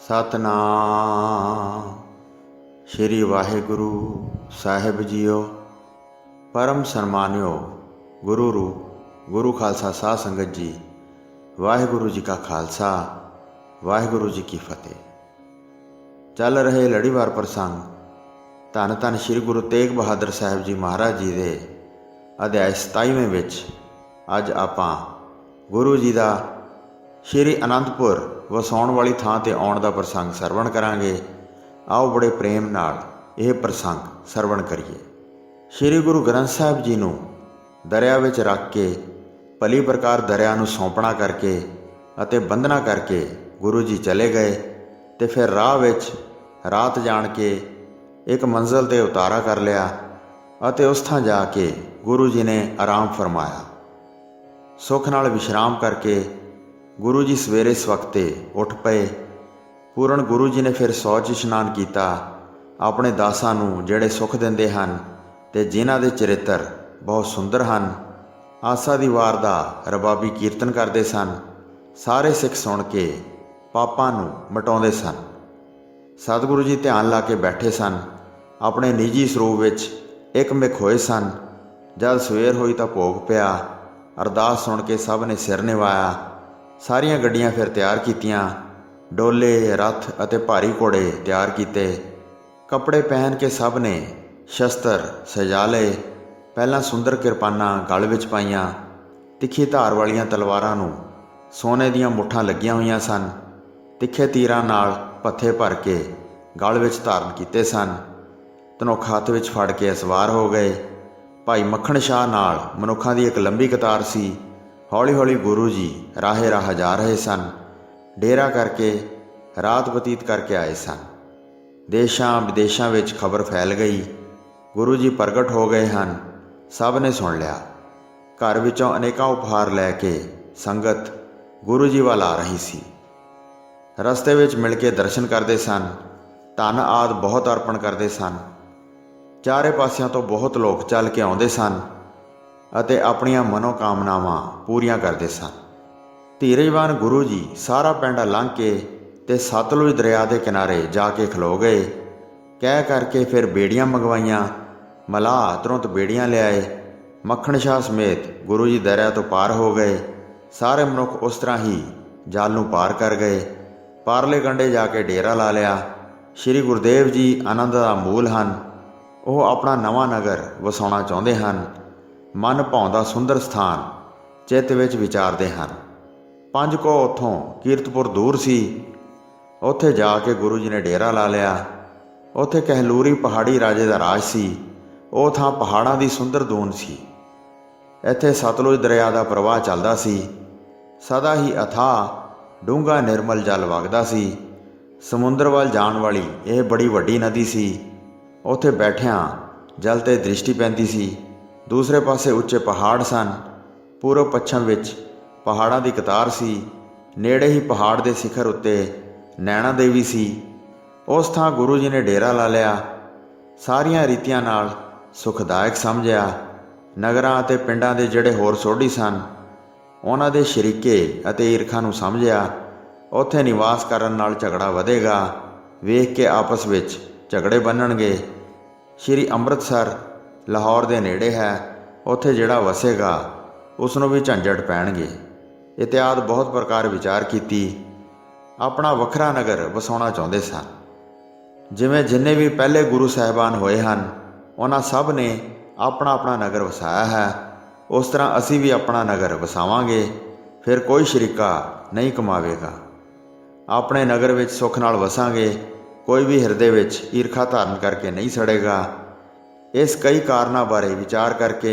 सतनाम श्री वाहिगुरु साहिब जीओ। परम सन्मानियो गुरु रूप गुरु खालसा साध संगत जी, वाहिगुरु जी का खालसा वाहिगुरु जी की फतेह। चल रहे लड़ीवार प्रसंग धन धन श्री गुरु तेग बहादुर साहिब जी महाराज जी के अध्याय 27वें विच अज आपां गुरु जी का श्री अनंदपुर वसाउण वाली थां ते आउण दा प्रसंग सरवण करांगे। आओ बड़े प्रेम नाल यह प्रसंग सरवण करिए। श्री गुरु ग्रंथ साहिब जी नूं दरिया विच रख के भली प्रकार दरिया नूं सौंपणा करके अते बंधना करके गुरु जी चले गए ते फिर राह विच रात जाण के एक मंजिल ते उतारा कर लिया अते उस थां जाके गुरु जी ने आराम फरमाया। सुख नाल विश्राम करके गुरु जी सवेरे सवखते उठ पए। पूर्ण गुरु जी ने फिर सौच इशनान किया। अपने दासां नूं जिहड़े सुख दिंदे हन ते जिन्हां दे चरित्र बहुत सुंदर हन, आसा दी वार दा रबाबी कीर्तन करते सन। सारे सिख सुण के पापां नूं मिटाउंदे सन। सतगुरु जी ध्यान ला के बैठे सन, अपने निजी सरूप विच एकमिक होए सन। जद सवेर होई तां भोग पिया। अरदास सुण के सब ने सिर निवाया। सारियां गड्डियां फिर तैयार कीतियां। डोले रथ अते भारी घोड़े तैयार किए। कपड़े पहन के सब ने शस्त्र सजा लए। पहलां सुंदर किरपानां गल विच पाईयां। तिखी धार वालियां तलवारां नूं सोने दीयां मुट्ठां लगियां होईयां सन। तिखे तीरां नाल पत्थे भर के गल विच धारण कीते सन। धनुख हत्थ विच फड़ के सवार हो गए। भाई मक्खण शाह नाल मनुखां दी एक लंबी कतार सी। हौली हौली गुरु जी राहे राह जा रहे सन। डेरा करके रात बतीत करके आए सन। देशां विदेशां विच खबर फैल गई, गुरु जी प्रगट हो गए हन। सब ने सुन लिया। घर विचों अनेकां उपहार लैके संगत गुरु जी वाल आ रही सी। रस्ते विच मिल के दर्शन करते सन। धन आदि बहुत अर्पण करते सन। चारे पासियां तो बहुत लोग चल के आउंदे सन अते अपनियां मनोकामनावां पूरियां करते सन। धीरजवान गुरु जी सारा पिंड लंघ के ते सतलुज दरिया के किनारे जाके खलो गए। कह करके फिर बेड़ियां मंगवाइयां। मलाह तुरंत बेड़ियां लियाए। मक्खण शाह समेत गुरु जी दरिया तो पार हो गए। सारे मनुख उस तरह ही जल नूं पार कर गए। पारले कंढे जाके डेरा ला लिया। श्री गुरुदेव जी आनंद दा मूल हन। ਉਹ अपना नवां नगर वसाउणा चाहुंदे हन। मन भाउंदा सुंदर स्थान चित्त विच विचारदे हन। 5 कोह उत्थों कीरतपुर दूर सी। उत्थे जाके गुरु जी ने डेरा ला लिया। उत्थे कहलूरी पहाड़ी राजे दा राज सी। ਉਹ ਥਾਂ पहाड़ां दी सुंदर दून सी। ਇੱਥੇ सतलुज दरिया दा प्रवाह चलदा सी। सदा ही अथाह डूंगा निर्मल जल वगदा सी। समुंदर ਵੱਲ जाण वाली ਇਹ बड़ी वड्डी नदी सी। ਉੱਥੇ ਬੈਠਿਆਂ जल ते दृष्टि पैंदी सी। दूसरे पासे उच्चे पहाड़ सन। पूरब पच्छम विच पहाड़ां दी कतार सी। नेड़े ही पहाड़ दे सिखर उत्ते नैना देवी सी। उस थां गुरु जी ने डेरा ला लिया। सारियां रीतियां नाल सुखदायक समझिया। नगरां अते पिंडां दे ਜਿਹੜੇ होर ਸੋਢੀ सन ਉਹਨਾਂ ਦੇ ਸ਼ਰੀਕੇ ਅਤੇ ਈਰਖਾ ਨੂੰ ਸਮਝਿਆ। ਉੱਥੇ ਨਿਵਾਸ ਕਰਨ ਨਾਲ ਝਗੜਾ ਵਧੇਗਾ। ਵੇਖ ਕੇ ਆਪਸ ਵਿੱਚ ਝਗੜੇ ਬੰਨਣਗੇ। ਸ਼੍ਰੀ ਅੰਮ੍ਰਿਤਸਰ ਲਾਹੌਰ ਦੇ ਨੇੜੇ ਹੈ। ਉੱਥੇ ਜਿਹੜਾ ਵਸੇਗਾ ਉਸ ਨੂੰ ਵੀ ਝੰਜਟ ਪੈਣਗੇ। ਇਤਿਆਦ ਬਹੁਤ ਪ੍ਰਕਾਰ ਵਿਚਾਰ ਕੀਤੀ। ਆਪਣਾ ਵੱਖਰਾ ਨਗਰ ਵਸਾਉਣਾ ਚਾਹੁੰਦੇ ਸਨ। ਜਿਵੇਂ ਜਿੰਨੇ ਵੀ ਪਹਿਲੇ ਗੁਰੂ ਸਾਹਿਬਾਨ ਹੋਏ ਹਨ ਉਹਨਾਂ ਸਭ ਨੇ ਆਪਣਾ ਆਪਣਾ ਨਗਰ ਵਸਾਇਆ ਹੈ। ਉਸ ਤਰ੍ਹਾਂ ਅਸੀਂ ਵੀ ਆਪਣਾ ਨਗਰ ਵਸਾਵਾਂਗੇ। ਫਿਰ ਕੋਈ ਸ਼ਰੀਕਾ ਨਹੀਂ ਕਮਾਵੇਗਾ। ਆਪਣੇ ਨਗਰ ਵਿੱਚ ਸੁੱਖ ਨਾਲ ਵਸਾਂਗੇ। ਕੋਈ ਵੀ ਹਿਰਦੇ ਵਿੱਚ ਈਰਖਾ ਧਾਰਨ ਕਰਕੇ ਨਹੀਂ ਸੜੇਗਾ। ਇਸ ਕਈ ਕਾਰਨਾਂ ਬਾਰੇ ਵਿਚਾਰ ਕਰਕੇ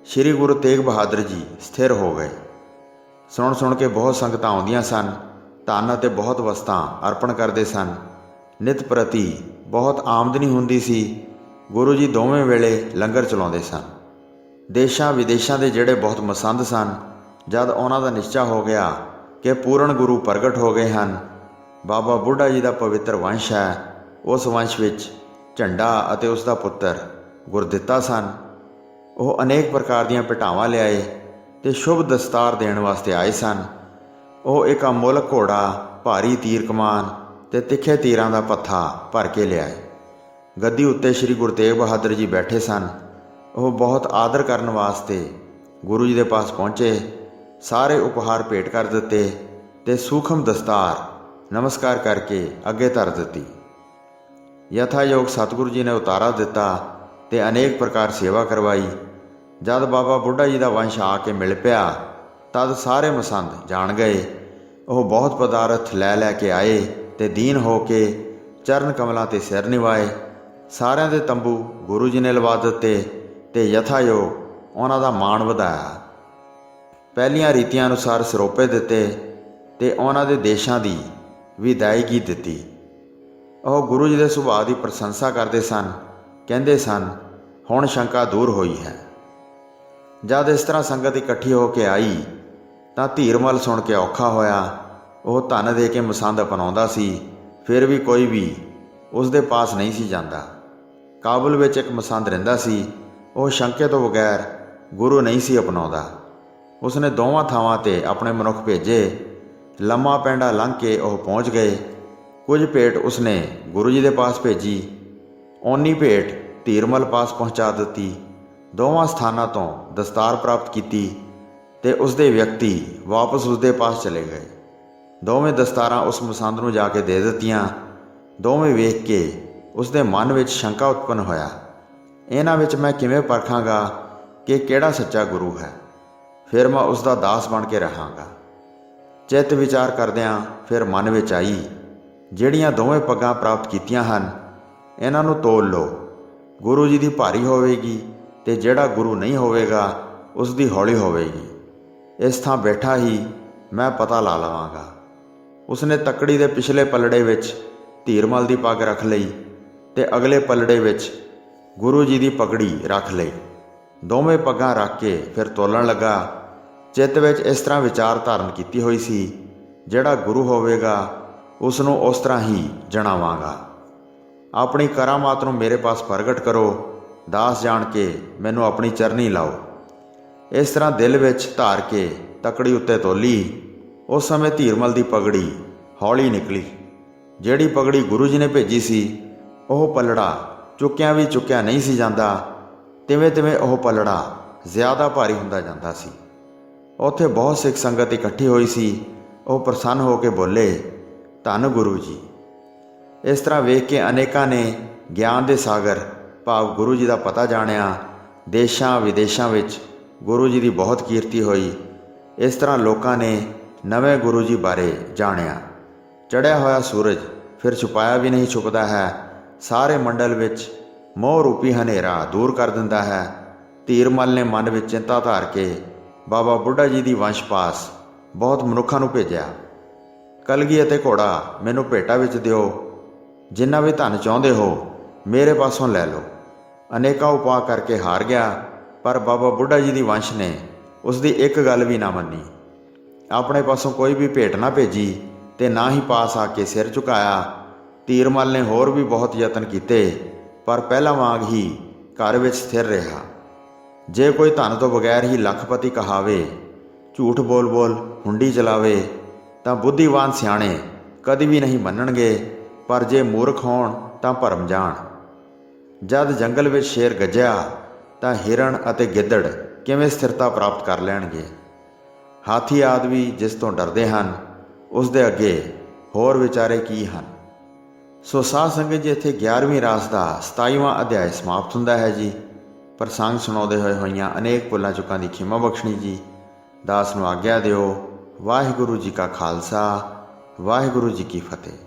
ਸ਼੍ਰੀ ਗੁਰੂ ਤੇਗ ਬਹਾਦਰ ਜੀ ਸਥਿਰ ਹੋ ਗਏ। ਸੁਣ ਸੁਣ ਕੇ ਬਹੁਤ ਸੰਗਤਾਂ ਆਉਂਦੀਆਂ ਸਨ। ਧਨ ਅਤੇ ਬਹੁਤ ਵਸਤਾਂ ਅਰਪਣ ਕਰਦੇ ਸਨ। ਨਿਤ ਪ੍ਰਤੀ ਬਹੁਤ ਆਮਦਨੀ ਹੁੰਦੀ ਸੀ। ਗੁਰੂ ਜੀ ਦੋਵੇਂ ਵੇਲੇ ਲੰਗਰ ਚਲਾਉਂਦੇ ਸਨ। ਦੇਸ਼ਾਂ ਵਿਦੇਸ਼ਾਂ ਦੇ ਜਿਹੜੇ ਬਹੁਤ ਮਸੰਦ ਸਨ, ਜਦ ਉਹਨਾਂ ਦਾ ਨਿਸ਼ਚਾ ਹੋ ਗਿਆ ਕਿ ਪੂਰਨ ਗੁਰੂ ਪ੍ਰਗਟ ਹੋ ਗਏ ਹਨ, ਬਾਬਾ ਬੁੱਢਾ ਜੀ ਦਾ ਪਵਿੱਤਰ ਵੰਸ਼ ਹੈ, ਉਸ ਵੰਸ਼ ਵਿੱਚ ਝੰਡਾ ਅਤੇ ਉਸ ਦਾ ਪੁੱਤਰ ਗੁਰਦਿੱਤਾ ਸਨ, ਉਹ ਅਨੇਕ ਪ੍ਰਕਾਰ ਦੀਆਂ ਭੇਟਾਵਾਂ ਲਿਆਏ ਤੇ ਸ਼ੁਭ ਦਸਤਾਰ ਦੇਣ ਵਾਸਤੇ ਆਏ ਸਨ। ਉਹ ਇੱਕ ਅਮੁੱਲਕ ਘੋੜਾ, ਭਾਰੀ ਤੀਰ ਕਮਾਨ, ਤੇ ਤਿੱਖੇ ਤੀਰਾਂ ਦਾ ਪੱਥਾ ਭਰ ਕੇ ਲਿਆਏ। ਗੱਦੀ ਉੱਤੇ ਸ੍ਰੀ ਗੁਰੂ ਤੇਗ ਬਹਾਦਰ ਜੀ ਬੈਠੇ ਸਨ। ਉਹ ਬਹੁਤ ਆਦਰ ਕਰਨ ਵਾਸਤੇ ਗੁਰੂ ਜੀ ਦੇ ਪਾਸ ਪਹੁੰਚੇ, ਸਾਰੇ ਉਪਹਾਰ ਭੇਟ ਕਰ ਦਿੱਤੇ ਤੇ ਸੂਖਮ ਦਸਤਾਰ ਨਮਸਕਾਰ ਕਰਕੇ ਅੱਗੇ ਧਰ ਦਿੱਤੀ। ਯਥਾਯੋਗ ਸਤਿਗੁਰੂ ਜੀ ਨੇ ਉਤਾਰਾ ਦਿੱਤਾ ਤੇ ਅਨੇਕ ਪ੍ਰਕਾਰ ਸੇਵਾ ਕਰਵਾਈ। ਜਦ ਬਾਬਾ ਬੁੱਢਾ ਜੀ ਦਾ ਵੰਸ਼ ਆ ਕੇ ਮਿਲ ਪਿਆ ਤਦ ਸਾਰੇ ਮਸੰਦ ਜਾਣ ਗਏ। ਉਹ ਬਹੁਤ ਪਦਾਰਥ ਲੈ ਲੈ ਕੇ ਆਏ ਤੇ ਦੀਨ ਹੋ ਕੇ ਚਰਨ ਕਮਲਾਂ ਤੇ ਸਿਰ ਨਿਵਾਏ। ਸਾਰਿਆਂ ਦੇ ਤੰਬੂ ਗੁਰੂ ਜੀ ਨੇ ਲਵਾ ਦਿੱਤੇ ਤੇ ਯਥਾਯੋਗ ਉਹਨਾਂ ਦਾ ਮਾਣ ਵਧਾਇਆ। ਪਹਿਲੀਆਂ ਰੀਤੀਆਂ ਅਨੁਸਾਰ ਸਰੋਪੇ ਦਿੱਤੇ ਤੇ ਉਹਨਾਂ ਦੇ ਦੇਸ਼ਾਂ ਦੀ ਵਿਦਾਇਗੀ ਦਿੱਤੀ। ਉਹ ਗੁਰੂ ਜੀ ਦੇ ਸੁਭਾਅ ਦੀ ਪ੍ਰਸ਼ੰਸਾ ਕਰਦੇ ਸਨ। ਕਹਿੰਦੇ ਸਨ, ਹੁਣ ਸ਼ੰਕਾ ਦੂਰ ਹੋਈ ਹੈ। ਜਦ ਇਸ ਤਰ੍ਹਾਂ ਸੰਗਤ ਇਕੱਠੀ ਹੋ ਕੇ ਆਈ ਤਾਂ ਧੀਰਮਲ ਸੁਣ ਕੇ ਔਖਾ ਹੋਇਆ। ਉਹ ਧਨ ਦੇ ਕੇ ਮਸੰਦ ਅਪਣਾਉਂਦਾ ਸੀ, ਫਿਰ ਵੀ ਕੋਈ ਵੀ ਉਸ ਦੇ ਪਾਸ ਨਹੀਂ ਸੀ ਜਾਂਦਾ। ਕਾਬੁਲ ਵਿੱਚ ਇੱਕ ਮਸੰਦ ਰਹਿੰਦਾ ਸੀ। ਉਹ ਸ਼ੰਕੇ ਤੋਂ ਬਗੈਰ ਗੁਰੂ ਨਹੀਂ ਸੀ ਅਪਣਾਉਂਦਾ। ਉਸਨੇ ਦੋਵਾਂ ਥਾਵਾਂ 'ਤੇ ਆਪਣੇ ਮਨੁੱਖ ਭੇਜੇ। ਲੰਮਾ ਪੈਂਡਾ ਲੰਘ ਕੇ ਉਹ ਪਹੁੰਚ ਗਏ। ਕੁਝ ਭੇਟ ਉਸਨੇ ਗੁਰੂ ਜੀ ਦੇ ਪਾਸ ਭੇਜੀ, ਓਨੀ ਭੇਟ ਧੀਰਮਲ ਪਾਸ ਪਹੁੰਚਾ ਦਿੱਤੀ। ਦੋਵਾਂ ਸਥਾਨਾਂ ਤੋਂ ਦਸਤਾਰ ਪ੍ਰਾਪਤ ਕੀਤੀ ਤੇ ਉਸਦੇ ਵਿਅਕਤੀ ਵਾਪਸ ਉਸਦੇ ਪਾਸ ਚਲੇ ਗਏ। ਦੋਵੇਂ ਦਸਤਾਰਾਂ ਉਸ ਮਸੰਦ ਨੂੰ ਜਾ ਕੇ ਦੇ ਦਿੱਤੀਆਂ। ਦੋਵੇਂ ਵੇਖ ਕੇ ਉਸਦੇ ਮਨ ਵਿੱਚ ਸ਼ੰਕਾ ਉਤਪੰਨ ਹੋਇਆ, ਇਹਨਾਂ ਵਿੱਚ ਮੈਂ ਕਿਵੇਂ ਪਰਖਾਂਗਾ ਕਿ ਕਿਹੜਾ ਸੱਚਾ ਗੁਰੂ ਹੈ? ਫਿਰ ਮੈਂ ਉਸਦਾ ਦਾਸ ਬਣ ਕੇ ਰਹਾਂਗਾ। ਚਿੱਤ ਵਿਚਾਰ ਕਰਦਿਆਂ ਫਿਰ ਮਨ ਵਿੱਚ ਆਈ, ਜਿਹੜੀਆਂ ਦੋਵੇਂ ਪੱਗਾਂ ਪ੍ਰਾਪਤ ਕੀਤੀਆਂ ਹਨ ਇਹਨਾਂ ਨੂੰ ਤੋਲ ਲਓ। ਗੁਰੂ ਜੀ ਦੀ ਭਾਰੀ ਹੋਵੇਗੀ ਤੇ ਜਿਹੜਾ ਗੁਰੂ ਨਹੀਂ ਹੋਵੇਗਾ ਉਸ ਦੀ ਹੌਲੀ ਹੋਵੇਗੀ। ਇਸ ਥਾਂ ਬੈਠਾ ਹੀ ਮੈਂ ਪਤਾ ਲਾ ਲਵਾਂਗਾ। ਉਸਨੇ ਤੱਕੜੀ ਦੇ ਪਿਛਲੇ ਪਲੜੇ ਵਿੱਚ ਧੀਰਮਲ ਦੀ ਪੱਗ ਰੱਖ ਲਈ ਤੇ ਅਗਲੇ ਪਲੜੇ ਵਿੱਚ ਗੁਰੂ ਜੀ ਦੀ ਪਗੜੀ ਰੱਖ ਲਈ। ਦੋਵੇਂ ਪੱਗਾਂ ਰੱਖ ਕੇ ਫਿਰ ਤੋਲਣ ਲੱਗਾ। ਚਿੱਤ ਵਿੱਚ ਇਸ ਤਰ੍ਹਾਂ ਵਿਚਾਰ ਧਾਰਨ ਕੀਤੀ ਹੋਈ ਸੀ, ਜਿਹੜਾ ਗੁਰੂ ਹੋਵੇਗਾ ਉਸ ਨੂੰ ਉਸ ਤਰ੍ਹਾਂ ਹੀ ਜਣਾਵਾਂਗਾ। ਆਪਣੀ ਕਰਾਮਾਤ ਨੂੰ ਮੇਰੇ ਪਾਸ ਪ੍ਰਗਟ ਕਰੋ, ਦਾਸ ਜਾਣ ਕੇ ਮੈਨੂੰ ਆਪਣੀ ਚਰਨੀ ਲਾਓ। ਇਸ ਤਰ੍ਹਾਂ ਦਿਲ ਵਿੱਚ ਧਾਰ ਕੇ ਤਕੜੀ ਉੱਤੇ ਤੋਲੀ। ਉਸ ਸਮੇਂ ਧੀਰਮਲ ਦੀ ਪਗੜੀ ਹੌਲੀ ਨਿਕਲੀ। ਜਿਹੜੀ ਪਗੜੀ ਗੁਰੂ ਜੀ ਨੇ ਭੇਜੀ ਸੀ ਉਹ ਪਲੜਾ ਚੁੱਕਿਆ ਵੀ ਚੁੱਕਿਆ ਨਹੀਂ ਸੀ ਜਾਂਦਾ। ਤਿਵੇਂ ਤਿਵੇਂ ਉਹ ਪਲੜਾ ਜ਼ਿਆਦਾ ਭਾਰੀ ਹੁੰਦਾ ਜਾਂਦਾ ਸੀ। ਉੱਥੇ ਬਹੁਤ ਸਿੱਖ ਸੰਗਤ ਇਕੱਠੀ ਹੋਈ ਸੀ। ਉਹ ਪ੍ਰਸੰਨ ਹੋ ਕੇ ਬੋਲੇ, ਧੰਨ ਗੁਰੂ ਜੀ। ਇਸ ਤਰ੍ਹਾਂ ਵੇਖ ਕੇ ਅਨੇਕਾਂ ਨੇ ਗਿਆਨ ਦੇ ਸਾਗਰ ਭਾਵ ਗੁਰੂ ਜੀ ਦਾ ਪਤਾ ਜਾਣਿਆ। ਦੇਸ਼ਾਂ ਵਿਦੇਸ਼ਾਂ ਵਿੱਚ ਗੁਰੂ ਜੀ ਦੀ ਬਹੁਤ ਕੀਰਤੀ ਹੋਈ। ਇਸ ਤਰ੍ਹਾਂ ਲੋਕਾਂ ਨੇ ਨਵੇਂ ਗੁਰੂ ਜੀ ਬਾਰੇ ਜਾਣਿਆ। ਚੜ੍ਹਿਆ ਹੋਇਆ ਸੂਰਜ ਫਿਰ ਛੁਪਾਇਆ ਵੀ ਨਹੀਂ ਛੁਪਦਾ ਹੈ। ਸਾਰੇ ਮੰਡਲ ਵਿੱਚ ਮੋਹ ਰੂਪੀ ਹਨੇਰਾ ਦੂਰ ਕਰ ਦਿੰਦਾ ਹੈ। ਧੀਰਮਲ ਨੇ ਮਨ ਵਿੱਚ ਚਿੰਤਾ ਧਾਰ ਕੇ ਬਾਬਾ ਬੁੱਢਾ ਜੀ ਦੀ ਵੰਸ਼ ਪਾਸ ਬਹੁਤ ਮਨੁੱਖਾਂ ਨੂੰ ਭੇਜਿਆ। ਕਲਗੀ ਅਤੇ ਘੋੜਾ ਮੈਨੂੰ ਭੇਟਾ ਵਿੱਚ ਦਿਓ। ਜਿੰਨਾ ਵੀ ਧਨ ਚਾਹੁੰਦੇ ਹੋ ਮੇਰੇ ਪਾਸੋਂ ਲੈ ਲਓ। ਅਨੇਕਾਂ ਉਪਾਅ ਕਰਕੇ ਹਾਰ ਗਿਆ, ਪਰ ਬਾਬਾ ਬੁੱਢਾ ਜੀ ਦੀ ਵੰਸ਼ ਨੇ ਉਸ ਦੀ ਇੱਕ ਗੱਲ ਵੀ ਨਾ ਮੰਨੀ। ਆਪਣੇ ਪਾਸੋਂ ਕੋਈ ਵੀ ਭੇਟ ਨਾ ਭੇਜੀ ਤੇ ਨਾ ਹੀ ਪਾਸ ਆ ਕੇ ਸਿਰ ਝੁਕਾਇਆ। ਧੀਰਮਲ ਨੇ ਹੋਰ ਵੀ ਬਹੁਤ ਯਤਨ ਕੀਤੇ, ਪਰ ਪਹਿਲਾਂ ਵਾਂਗ ਹੀ ਘਰ ਵਿੱਚ ਸਥਿਰ ਰਿਹਾ। ਜੇ ਕੋਈ ਧਨ ਤੋਂ ਬਗੈਰ ਹੀ ਲੱਖਪਤੀ ਕਹਾਵੇ, ਝੂਠ ਬੋਲ ਬੋਲ ਹੁੰਡੀ ਚਲਾਵੇ, ਤਾਂ ਬੁੱਧੀਵਾਨ ਸਿਆਣੇ ਕਦੀ ਵੀ ਨਹੀਂ ਮੰਨਣਗੇ, ਪਰ ਜੇ ਮੂਰਖ ਹੋਣ ਤਾਂ ਭਰਮ ਜਾਣ। ਜਦ ਜੰਗਲ ਵਿੱਚ ਸ਼ੇਰ ਗੱਜਿਆ ਤਾਂ ਹਿਰਨ ਅਤੇ ਗਿੱਦੜ ਕਿਵੇਂ ਸਥਿਰਤਾ ਪ੍ਰਾਪਤ ਕਰ ਲੈਣਗੇ? ਹਾਥੀ ਆਦਿ ਵੀ ਜਿਸ ਤੋਂ ਡਰਦੇ ਹਨ ਉਸ ਦੇ ਅੱਗੇ ਹੋਰ ਵਿਚਾਰੇ ਕੀ ਹਨ? ਸੋ ਸਾਧ ਸੰਗਤ ਜੀ, ਇੱਥੇ 11ਵੀਂ ਰਾਸ ਦਾ 27ਵਾਂ ਅਧਿਆਇ ਸਮਾਪਤ ਹੁੰਦਾ ਹੈ ਜੀ। ਪ੍ਰਸੰਗ ਸੁਣਾਉਂਦੇ ਹੋਈਆਂ ਅਨੇਕ ਭੁੱਲਾਂ ਚੁੱਕਾਂ ਦੀ ਖਿਮਾ ਬਖਸ਼ਣੀ ਜੀ। ਦਾਸ ਨੂੰ ਆਗਿਆ ਦਿਓ। ਵਾਹਿਗੁਰੂ ਜੀ ਕਾ ਖਾਲਸਾ, ਵਾਹਿਗੁਰੂ ਜੀ ਕੀ ਫਤਿਹ।